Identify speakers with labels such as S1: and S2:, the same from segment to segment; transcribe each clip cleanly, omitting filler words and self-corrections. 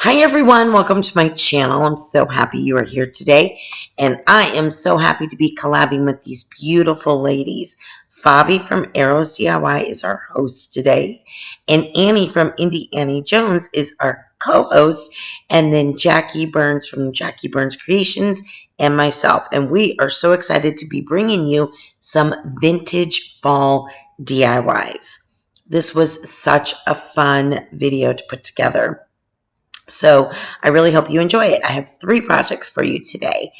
S1: Hi everyone, welcome to my channel. I'm so happy you are here today, and I am so happy to be collabing with these beautiful ladies. Favi from Arrows DIY is our host today, and Annie from Indie Annie Jones is our co-host, and then Jackie Burns from Jackie Burns Creations and myself. And we are so excited to be bringing you some vintage fall DIYs. This was such a fun video to put together. So I really hope you enjoy it. I have 3 projects for you today.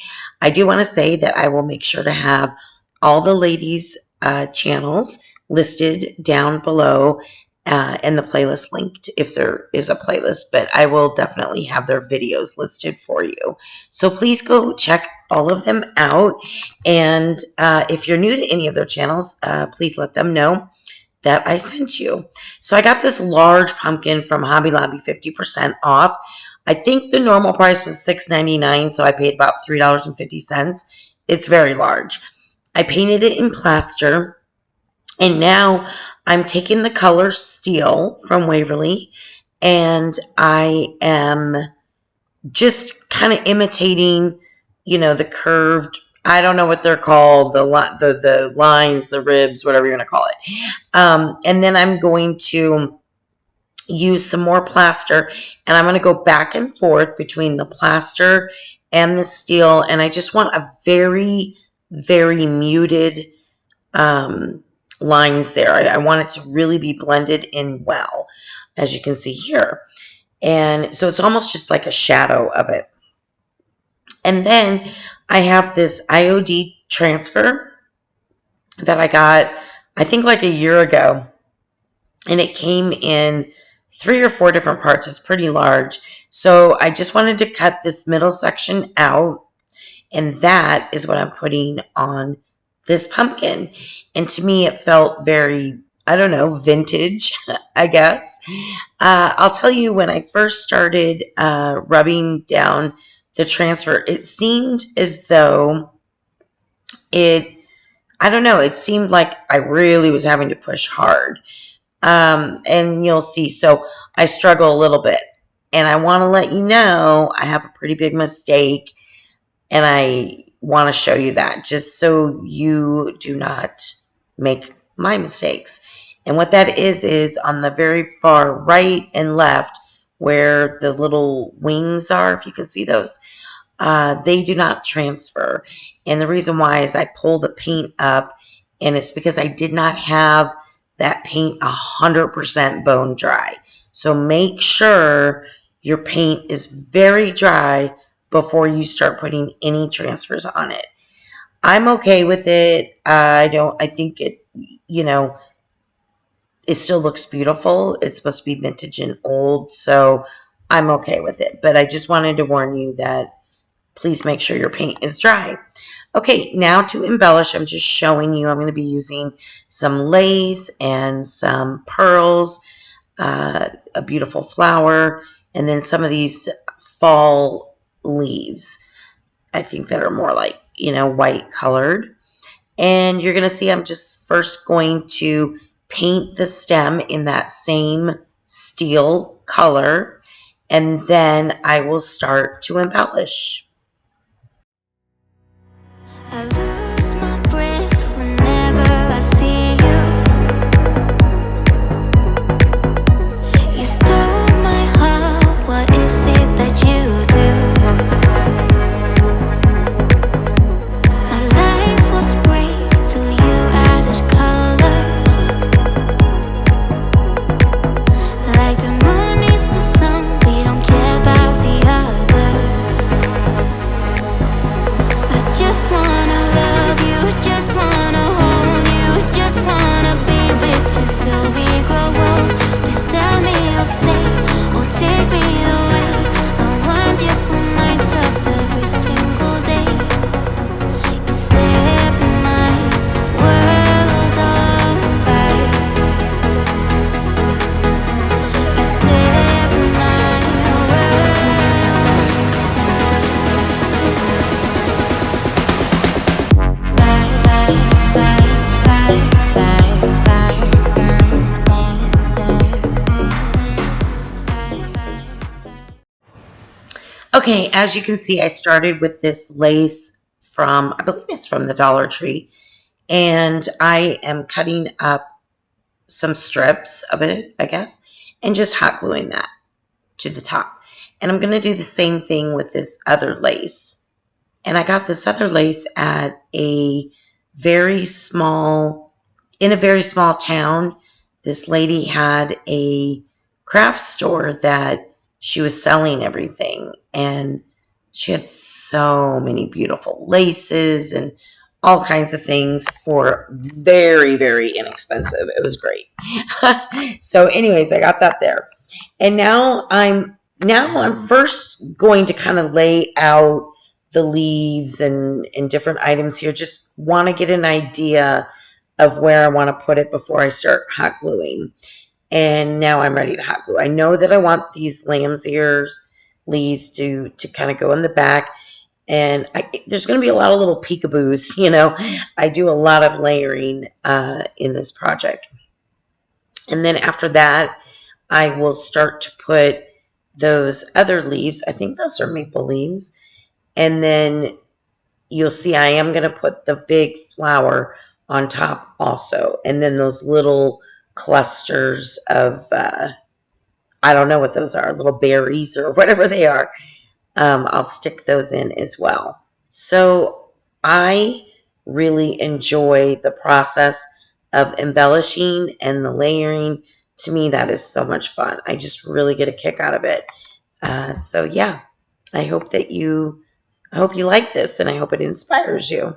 S1: I do want to say that I will make sure to have all the ladies' channels listed down below and the playlist linked if there is a playlist, but I will definitely have their videos listed for you. So please go check all of them out. And if you're new to any of their channels, please let them know that I sent you. So I got this large pumpkin from Hobby Lobby, 50% off. I think the normal price was $6.99, so I paid about $3.50. It's very large. I painted it in plaster, and now I'm taking the color Steel from Waverly, and I am just kind of imitating, the curved, I don't know what they're called, the lines, the ribs, whatever you're going to call it. And then I'm going to use some more plaster, and I'm going to go back and forth between the plaster and the steel, and I just want a very, very muted lines there. I want it to really be blended in well, as you can see here. And so it's almost just like a shadow of it. And then I have this IOD transfer that I got, I think like a year ago. And it came in 3 or 4 different parts. It's pretty large. So I just wanted to cut this middle section out. And that is what I'm putting on this pumpkin. And to me, it felt very, I don't know, vintage, I guess. I'll tell you, when I first started rubbing down the transfer, it seemed as though I don't know, it seemed like I really was having to push hard. And you'll see, so I struggle a little bit. And I want to let you know I have a pretty big mistake, and I want to show you that just so you do not make my mistakes. And what that is on the very far right and left, where the little wings are, if you can see those, they do not transfer. And the reason why is I pull the paint up, and it's because I did not have that paint 100% bone dry. So make sure your paint is very dry before you start putting any transfers on it. I'm okay with it. I think it, it still looks beautiful. It's supposed to be vintage and old, so I'm okay with it. But I just wanted to warn you that please make sure your paint is dry. Okay, now to embellish, I'm just showing you, I'm going to be using some lace and some pearls, a beautiful flower, and then some of these fall leaves, I think, that are more like, white colored. And you're going to see I'm just first going to paint the stem in that same steel color, and then I will start to embellish.
S2: I lose my breath whenever I see you. You stole my heart, what is it that you do? My life was great till you added colors. Like the moon needs the sun, we don't care about the others.
S1: Okay, as you can see, I started with this lace from, I believe it's from the Dollar Tree, and I am cutting up some strips of it, I guess, and just hot gluing that to the top. And I'm going to do the same thing with this other lace. And I got this other lace at a very small, in a very small town. This lady had a craft store that she was selling everything. And she had so many beautiful laces and all kinds of things for very, very inexpensive. It was great. So anyways, I got that there. And now I'm first going to kind of lay out the leaves and different items here. Just want to get an idea of where I want to put it before I start hot gluing. And now I'm ready to hot glue. I know that I want these lamb's ears leaves to kind of go in the back. And there's going to be a lot of little peekaboos, you know. I do a lot of layering in this project. And then after that, I will start to put those other leaves. I think those are maple leaves. And then you'll see I am going to put the big flower on top also. And then those little clusters of, I don't know what those are, little berries or whatever they are. I'll stick those in as well. So I really enjoy the process of embellishing and the layering. To me, that is so much fun. I just really get a kick out of it. So yeah, I hope you like this, and I hope it inspires you.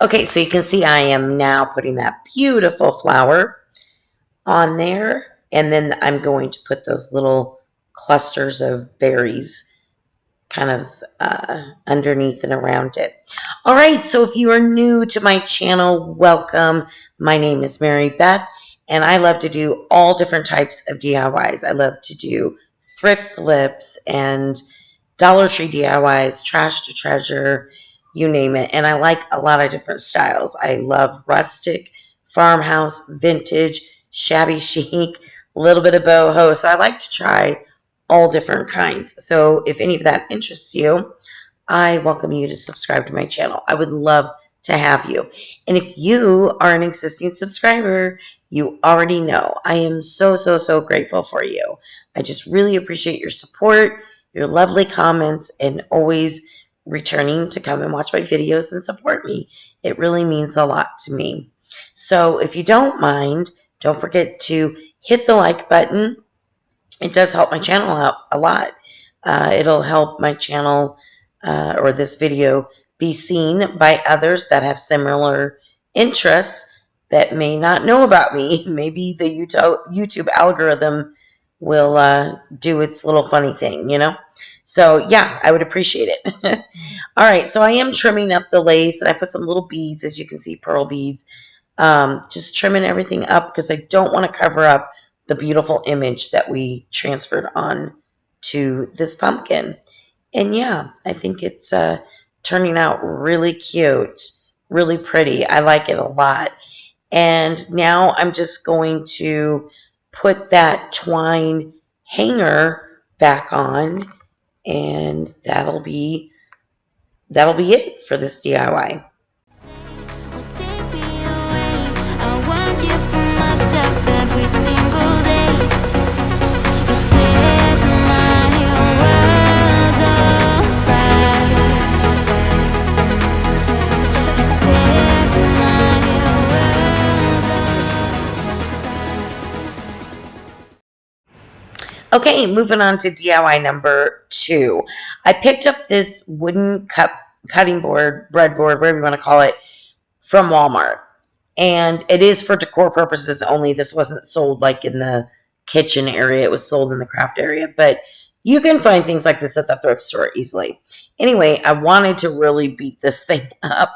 S1: Okay, so you can see I am now putting that beautiful flower on there, and then I'm going to put those little clusters of berries kind of underneath and around it. All right, so if you are new to my channel, welcome. My name is Mary Beth, and I love to do all different types of DIYs. I love to do thrift flips and Dollar Tree DIYs, trash to treasure, you name it. And I like a lot of different styles. I love rustic, farmhouse, vintage, shabby chic, a little bit of boho. So I like to try all different kinds. So if any of that interests you, I welcome you to subscribe to my channel. I would love to have you. And if you are an existing subscriber, you already know I am so, so, so grateful for you. I just really appreciate your support, your lovely comments, and always returning to come and watch my videos and support me. It really means a lot to me. So if you don't mind, don't forget to hit the like button. It does help my channel out a lot. It'll help my channel or this video be seen by others that have similar interests that may not know about me. Maybe the YouTube algorithm will do its little funny thing, you know? So yeah, I would appreciate it. All right, so I am trimming up the lace, and I put some little beads, as you can see, pearl beads. Just trimming everything up because I don't want to cover up the beautiful image that we transferred on to this pumpkin. And yeah, I think it's turning out really cute, really pretty. I like it a lot. And now I'm just going to put that twine hanger back on, And that'll be it for this DIY.
S2: Will take me away. I want you for myself every single day. You set my world on fire. You set my world on fire.
S1: Okay, moving on to DIY number 2. I picked up this wooden cutting board, breadboard, whatever you want to call it, from Walmart. And it is for decor purposes only. This wasn't sold like in the kitchen area. It was sold in the craft area. But you can find things like this at the thrift store easily. Anyway, I wanted to really beat this thing up.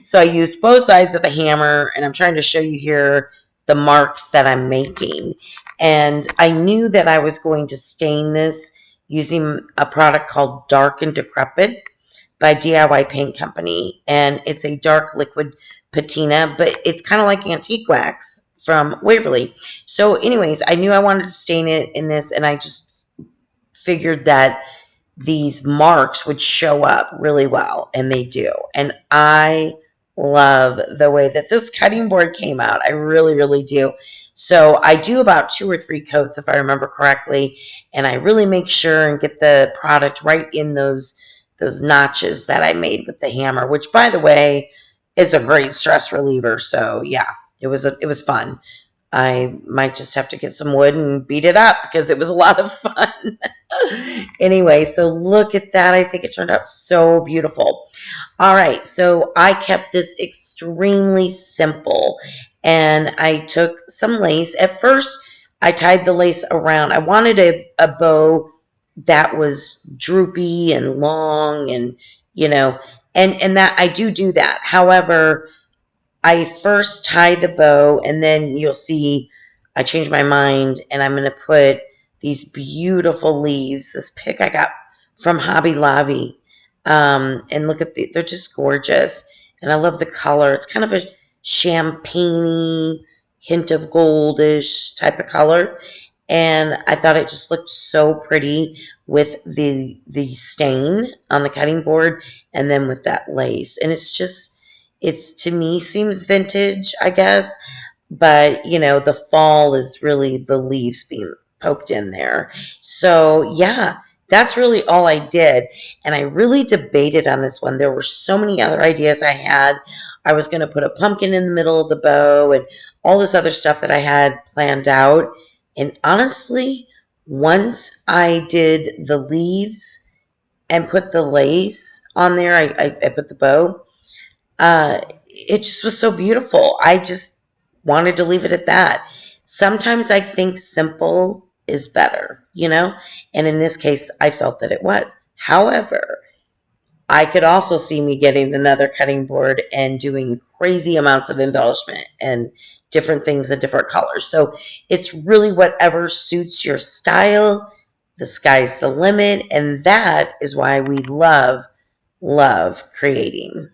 S1: So I used both sides of the hammer. And I'm trying to show you here the marks that I'm making. And I knew that I was going to stain this using a product called Dark and Decrepit by DIY Paint Company. And it's a dark liquid patina, but it's kind of like antique wax from Waverly. So anyways, I knew I wanted to stain it in this, and I just figured that these marks would show up really well, and they do. And I love the way that this cutting board came out. I really, really do. So I do about 2 or 3 coats, if I remember correctly, and I really make sure and get the product right in those notches that I made with the hammer, which, by the way, is a great stress reliever. So yeah, it was fun. I might just have to get some wood and beat it up because it was a lot of fun. Anyway, so look at that. I think it turned out so beautiful. All right, so I kept this extremely simple, and I took some lace. At first, I tied the lace around. I wanted a bow that was droopy and long, and and that I do that. However, I first tie the bow, and then you'll see I changed my mind, and I'm going to put these beautiful leaves. This pick I got from Hobby Lobby. And look at they're just gorgeous. And I love the color. It's kind of a champagne hint of goldish type of color. And I thought it just looked so pretty with the stain on the cutting board, and then with that lace. And it's to me seems vintage, I guess, but the fall is really the leaves being poked in there. So yeah, that's really all I did. And I really debated on this one. There were so many other ideas I had. I was going to put a pumpkin in the middle of the bow and all this other stuff that I had planned out. And honestly, once I did the leaves and put the lace on there, I put the bow, it just was so beautiful. I just wanted to leave it at that. Sometimes I think simple is better, and in this case, I felt that it was. However, I could also see me getting another cutting board and doing crazy amounts of embellishment and different things in different colors. So it's really whatever suits your style. The sky's the limit, and that is why we love creating.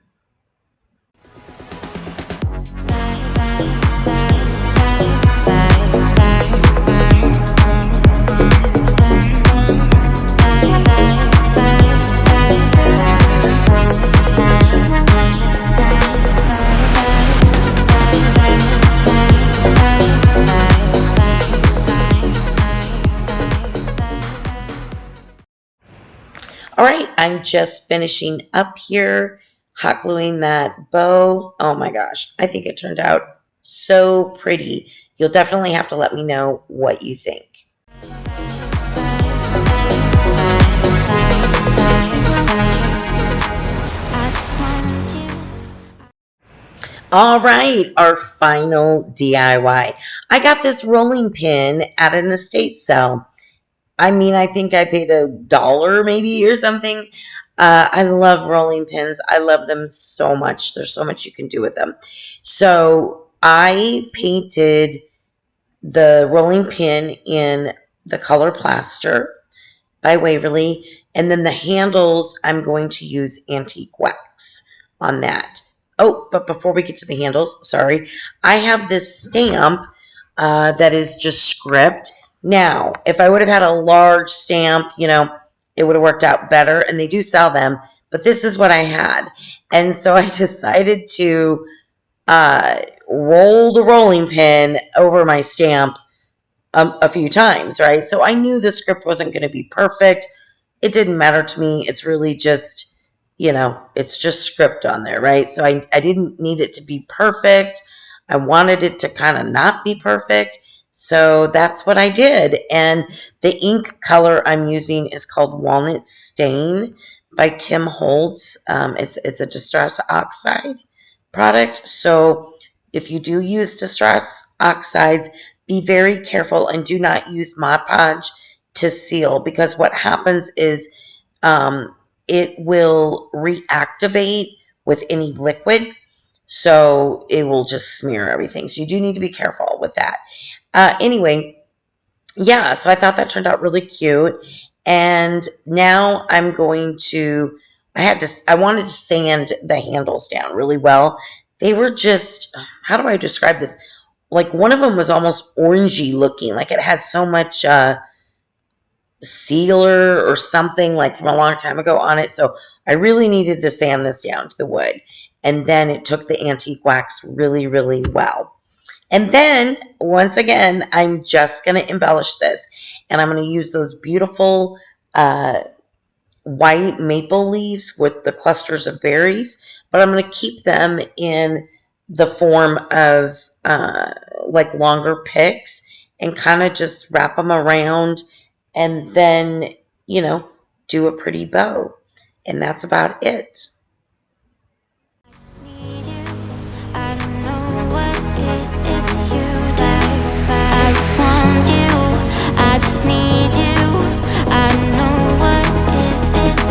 S1: All right, I'm just finishing up here, hot gluing that bow. Oh my gosh, I think it turned out so pretty. You'll definitely have to let me know what you think. All right, our final DIY. I got this rolling pin at an estate sale. I mean, I think I paid $1 maybe or something. I love rolling pins. I love them so much. There's so much you can do with them. So I painted the rolling pin in the color plaster by Waverly, and then the handles, I'm going to use antique wax on that. Oh, but before we get to the handles, sorry, I have this stamp that is just script. Now, if I would have had a large stamp, it would have worked out better. And they do sell them, but this is what I had. And so I decided to roll the rolling pin over my stamp a few times, right? So I knew the script wasn't going to be perfect. It didn't matter to me. It's really just, it's just script on there, right? So I didn't need it to be perfect. I wanted it to kind of not be perfect. So that's what I did. And the ink color I'm using is called Walnut Stain by Tim Holtz. It's a Distress Oxide product. So if you do use Distress Oxides, be very careful and do not use Mod Podge to seal, because what happens is it will reactivate with any liquid, so it will just smear everything. So you do need to be careful with that. Anyway, yeah, so I thought that turned out really cute. And now I'm going to, I wanted to sand the handles down really well. They were just, how do I describe this? Like one of them was almost orangey looking, like it had so much sealer or something like from a long time ago on it. So I really needed to sand this down to the wood. And then it took the antique wax really, really well. And then, once again, I'm just going to embellish this. And I'm going to use those beautiful white maple leaves with the clusters of berries. But I'm going to keep them in the form of like longer picks and kind of just wrap them around and then, do a pretty bow. And that's about it.
S2: Need you. I don't know what it is you like. I want you. I just need you. I don't know what it is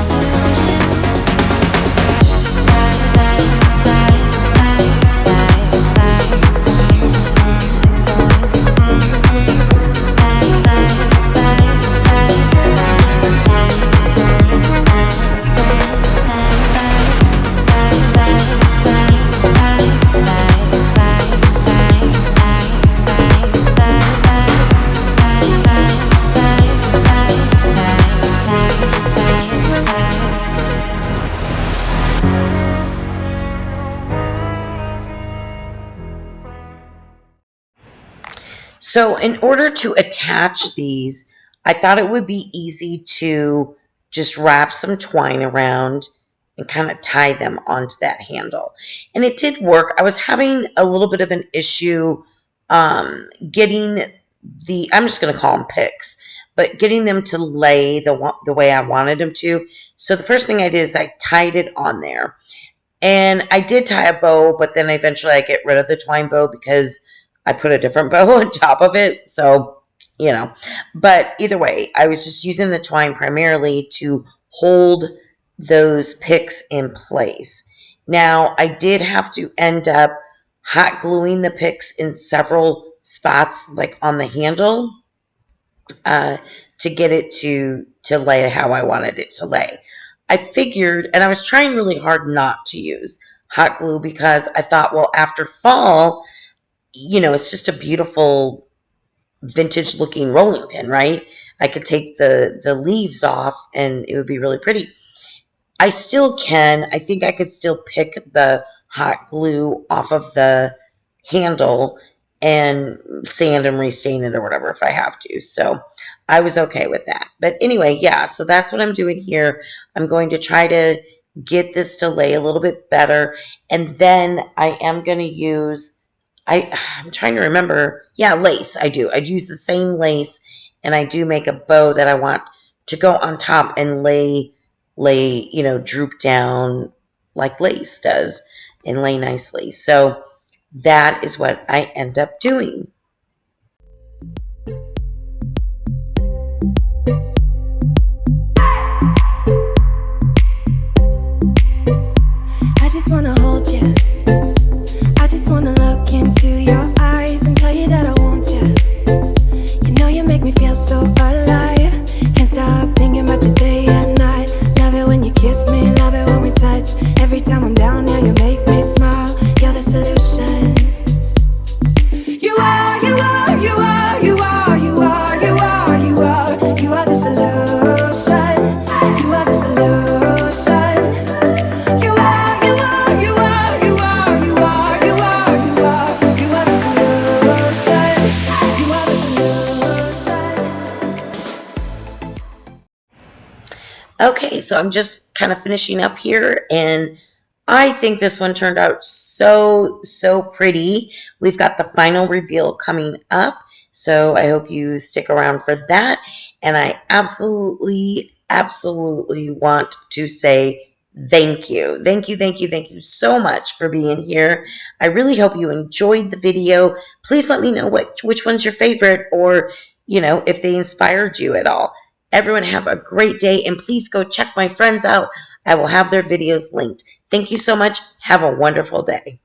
S1: So in order to attach these, I thought it would be easy to just wrap some twine around and kind of tie them onto that handle. And it did work. I was having a little bit of an issue getting I'm just going to call them picks, but getting them to lay the way I wanted them to. So the first thing I did is I tied it on there. And I did tie a bow, but then eventually I get rid of the twine bow because I put a different bow on top of it. So, but either way, I was just using the twine primarily to hold those picks in place. Now, I did have to end up hot gluing the picks in several spots, like on the handle, to get it to lay how I wanted it to lay. I figured, and I was trying really hard not to use hot glue because I thought, well, after fall, it's just a beautiful vintage looking rolling pin, right? I could take the leaves off and it would be really pretty. I still can. I think I could still pick the hot glue off of the handle and sand and restain it or whatever if I have to. So I was okay with that. But anyway, yeah, so that's what I'm doing here. I'm going to try to get this to lay a little bit better. And then I am going to use, I'm trying to remember, yeah, lace. I do. I'd use the same lace, and I do make a bow that I want to go on top and lay, droop down like lace does and lay nicely. So that is what I end up doing.
S3: I just wanna hold you. I just wanna look into your eyes and tell you that I want you. You know you make me feel so alive. Can't stop thinking about you day and night. Love it when you kiss me, love it when we touch. Every time I'm down here, you make me smile. You're the solution. You are, you are, you are, you are, you are, you are, you are, you are the solution.
S1: Okay, so I'm just kind of finishing up here, and I think this one turned out so pretty. We've got the final reveal coming up, so I hope you stick around for that. And I absolutely want to say thank you. Thank you so much for being here. I really hope you enjoyed the video. Please let me know which one's your favorite, or, if they inspired you at all. Everyone have a great day, and please go check my friends out. I will have their videos linked. Thank you so much. Have a wonderful day.